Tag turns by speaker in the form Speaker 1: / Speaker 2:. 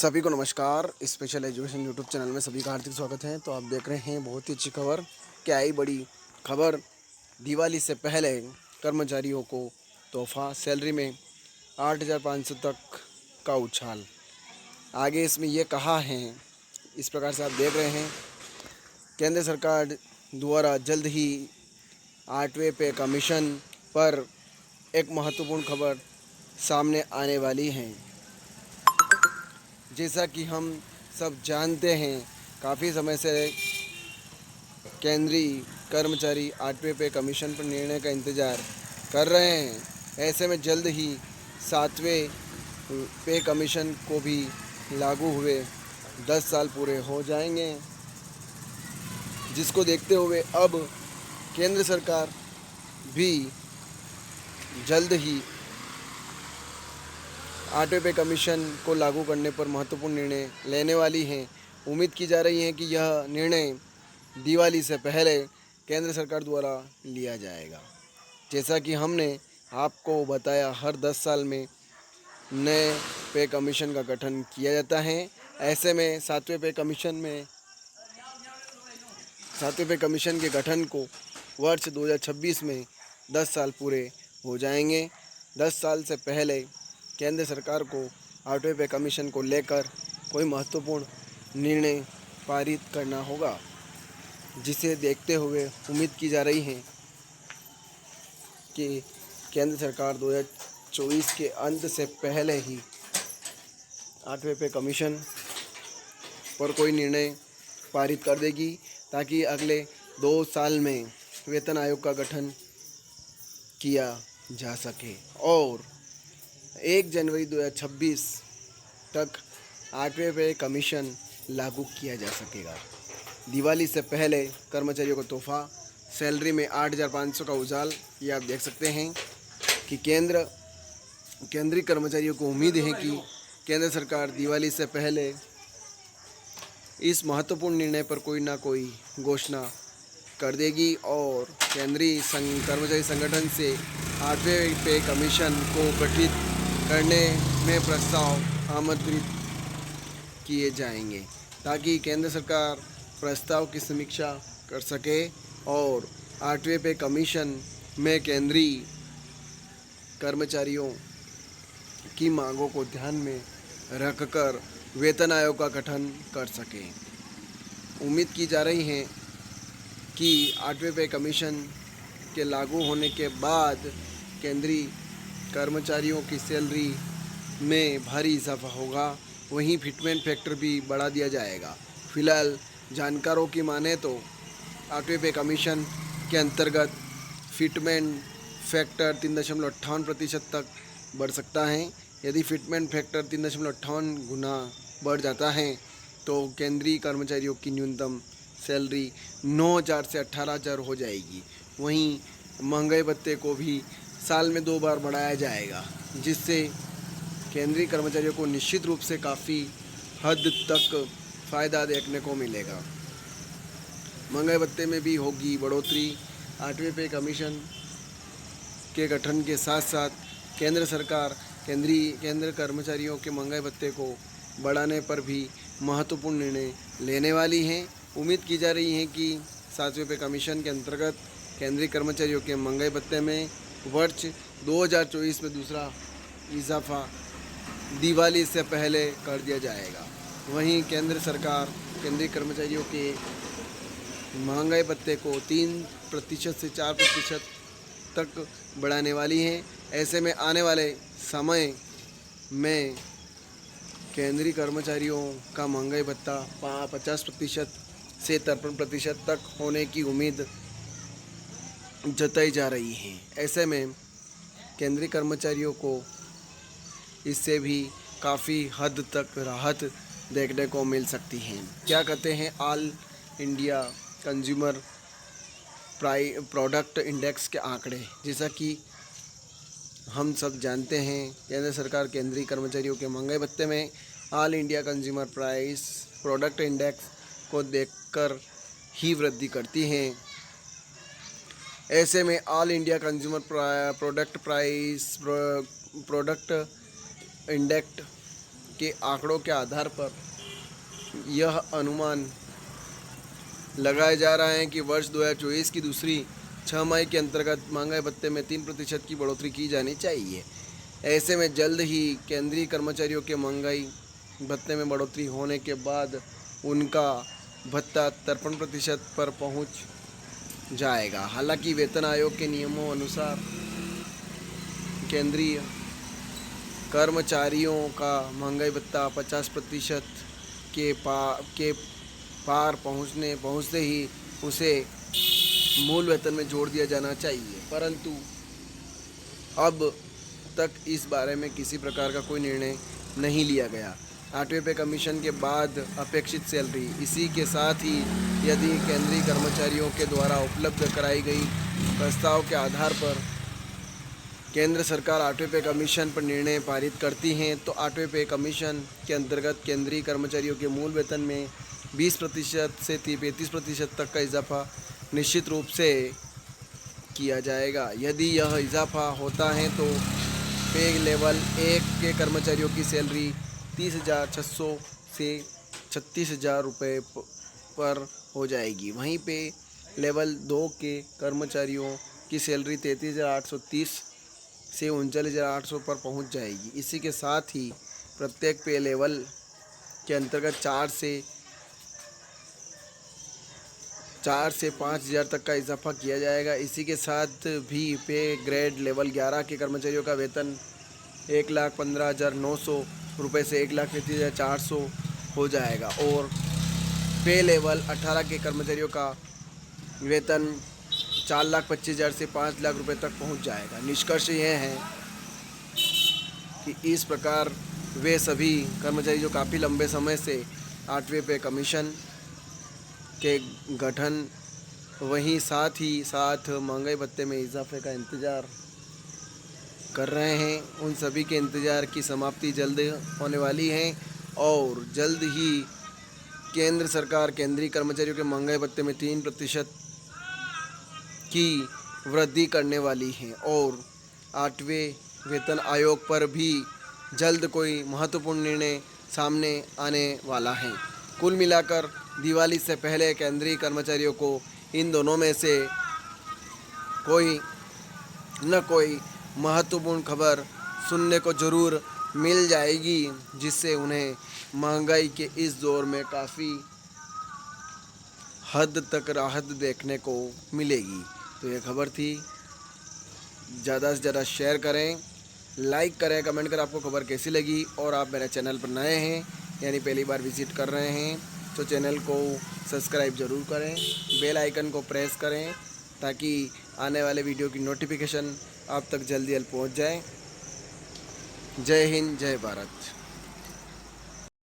Speaker 1: सभी को नमस्कार। स्पेशल एजुकेशन यूट्यूब चैनल में सभी का हार्दिक स्वागत है। तो आप देख रहे हैं बहुत ही अच्छी खबर। क्या आई बड़ी खबर, दिवाली से पहले कर्मचारियों को तोहफा, सैलरी में 8,500 तक का उछाल। आगे इसमें ये कहा है, इस प्रकार से आप देख रहे हैं, केंद्र सरकार द्वारा जल्द ही 8वें पे कमीशन पर एक महत्वपूर्ण खबर सामने आने वाली है। जैसा कि हम सब जानते हैं, काफ़ी समय से केंद्रीय कर्मचारी 8वें पे कमीशन पर निर्णय का इंतज़ार कर रहे हैं। ऐसे में जल्द ही 7वें पे कमीशन को भी लागू हुए 10 साल पूरे हो जाएंगे, जिसको देखते हुए अब केंद्र सरकार भी जल्द ही 8वें पे कमीशन को लागू करने पर महत्वपूर्ण निर्णय लेने वाली हैं। उम्मीद की जा रही है कि यह निर्णय दिवाली से पहले केंद्र सरकार द्वारा लिया जाएगा। जैसा कि हमने आपको बताया, हर 10 साल में नए पे कमीशन का गठन किया जाता है। ऐसे में 7वें पे कमीशन के गठन को वर्ष 2026 में 10 साल पूरे हो जाएंगे। 10 साल से पहले केंद्र सरकार को 8वें पे कमीशन को लेकर कोई महत्वपूर्ण निर्णय पारित करना होगा, जिसे देखते हुए उम्मीद की जा रही है कि केंद्र सरकार 2024 के अंत से पहले ही 8वें पे कमीशन पर कोई निर्णय पारित कर देगी, ताकि अगले 2 साल में वेतन आयोग का गठन किया जा सके और 1 जनवरी 2026 तक 8वें पे कमीशन लागू किया जा सकेगा। दिवाली से पहले कर्मचारियों को तोहफा, सैलरी में 8,500 का उछाल। ये आप देख सकते हैं कि केंद्रीय कर्मचारियों को उम्मीद है कि केंद्र सरकार दिवाली से पहले इस महत्वपूर्ण निर्णय पर कोई ना कोई घोषणा कर देगी और केंद्रीय कर्मचारी संगठन से 8वें पे कमीशन को गठित करने में प्रस्ताव आमंत्रित किए जाएंगे, ताकि केंद्र सरकार प्रस्ताव की समीक्षा कर सके और 8वें पे कमीशन में केंद्रीय कर्मचारियों की मांगों को ध्यान में रखकर वेतन आयोग का गठन कर सके। उम्मीद की जा रही है कि 8वें पे कमीशन के लागू होने के बाद केंद्रीय कर्मचारियों की सैलरी में भारी इजाफा होगा। वहीं फिटमेंट फैक्टर भी बढ़ा दिया जाएगा। फिलहाल जानकारों की माने तो 8वें पे कमीशन के अंतर्गत फिटमेंट फैक्टर 3.58% तक बढ़ सकता है। यदि फिटमेंट फैक्टर 3.58 गुना बढ़ जाता है तो केंद्रीय कर्मचारियों की न्यूनतम सैलरी 9,000 से 18,000 हो जाएगी। वहीं महंगाई भत्ते को भी साल में 2 बार बढ़ाया जाएगा, जिससे केंद्रीय कर्मचारियों को निश्चित रूप से काफ़ी हद तक फ़ायदा देखने को मिलेगा। महंगाई भत्ते में भी होगी बढ़ोतरी। 8वें पे कमीशन के गठन के साथ साथ केंद्र सरकार केंद्र कर्मचारियों के महंगाई भत्ते को बढ़ाने पर भी महत्वपूर्ण निर्णय लेने वाली है। उम्मीद की जा रही है कि 7वें पे कमीशन के अंतर्गत केंद्रीय कर्मचारियों के महंगाई भत्ते में वर्ष 2024 में दूसरा इजाफा दिवाली से पहले कर दिया जाएगा। वहीं केंद्र सरकार केंद्रीय कर्मचारियों के महंगाई भत्ते को 3% से 4% तक बढ़ाने वाली है। ऐसे में आने वाले समय में केंद्रीय कर्मचारियों का महंगाई भत्ता 50% से 53% तक होने की उम्मीद जताई जा रही है। ऐसे में केंद्रीय कर्मचारियों को इससे भी काफ़ी हद तक राहत देखने को मिल सकती है। क्या कहते हैं all India consumer product index के आंकड़े? जैसा कि हम सब जानते हैं, केंद्र सरकार केंद्रीय कर्मचारियों के महंगाई भत्ते में all India consumer price product index को देखकर ही वृद्धि करती है। ऐसे में all India consumer product index के आंकड़ों के आधार पर यह अनुमान लगाया जा रहा है कि वर्ष 2024 की दूसरी छमाही के अंतर्गत महंगाई भत्ते में 3% की बढ़ोतरी की जानी चाहिए। ऐसे में जल्द ही केंद्रीय कर्मचारियों के महंगाई भत्ते में बढ़ोतरी होने के बाद उनका भत्ता 53% पर पहुंच जाएगा। हालांकि वेतन आयोग के नियमों अनुसार केंद्रीय कर्मचारियों का महंगाई भत्ता 50% के पार पहुंचते ही उसे मूल वेतन में जोड़ दिया जाना चाहिए, परंतु अब तक इस बारे में किसी प्रकार का कोई निर्णय नहीं लिया गया। 8वें पे कमीशन के बाद अपेक्षित सैलरी, इसी के साथ ही यदि केंद्रीय कर्मचारियों के द्वारा उपलब्ध कराई गई प्रस्ताव के आधार पर केंद्र सरकार 8वें पे कमीशन पर निर्णय पारित करती हैं तो 8वें पे कमीशन के अंतर्गत केंद्रीय कर्मचारियों के मूल वेतन में 20% से 35% तक का इजाफा निश्चित रूप से किया जाएगा। यदि यह इजाफा होता है तो पे लेवल 1 के कर्मचारियों की सैलरी 30,600 से 36,000 रुपये पर हो जाएगी। वहीं पे लेवल 2 के कर्मचारियों की सैलरी 33,830 से 39,800 पर पहुंच जाएगी। इसी के साथ ही प्रत्येक पे लेवल के अंतर्गत 4 से 5,000 तक का इजाफा किया जाएगा। इसी के साथ भी पे ग्रेड लेवल 11 के कर्मचारियों का वेतन 1,15,900 रुपये से 1,33,400 हो जाएगा और पे लेवल 18 के कर्मचारियों का वेतन 4,25,000 से 5 लाख रुपये तक पहुंच जाएगा। निष्कर्ष यह है कि इस प्रकार वे सभी कर्मचारी जो काफ़ी लंबे समय से 8वें पे कमीशन के गठन वहीं साथ ही साथ महंगाई भत्ते में इजाफे का इंतज़ार कर रहे हैं, उन सभी के इंतज़ार की समाप्ति जल्द होने वाली है और जल्द ही केंद्र सरकार केंद्रीय कर्मचारियों के महंगाई भत्ते में 3% की वृद्धि करने वाली है और 8वें वेतन आयोग पर भी जल्द कोई महत्वपूर्ण निर्णय सामने आने वाला है। कुल मिलाकर दिवाली से पहले केंद्रीय कर्मचारियों को इन दोनों में से कोई न कोई महत्वपूर्ण खबर सुनने को ज़रूर मिल जाएगी, जिससे उन्हें महंगाई के इस दौर में काफ़ी हद तक राहत देखने को मिलेगी। तो ये खबर थी, ज़्यादा से ज़्यादा शेयर करें, लाइक करें, कमेंट करें आपको खबर कैसी लगी। और आप मेरे चैनल पर नए हैं यानी पहली बार विज़िट कर रहे हैं तो चैनल को सब्सक्राइब ज़रूर करें, बेल आइकन को प्रेस करें ताकि आने वाले वीडियो की नोटिफिकेशन आप तक जल्दी पहुंच जाए। जय हिंद, जय भारत।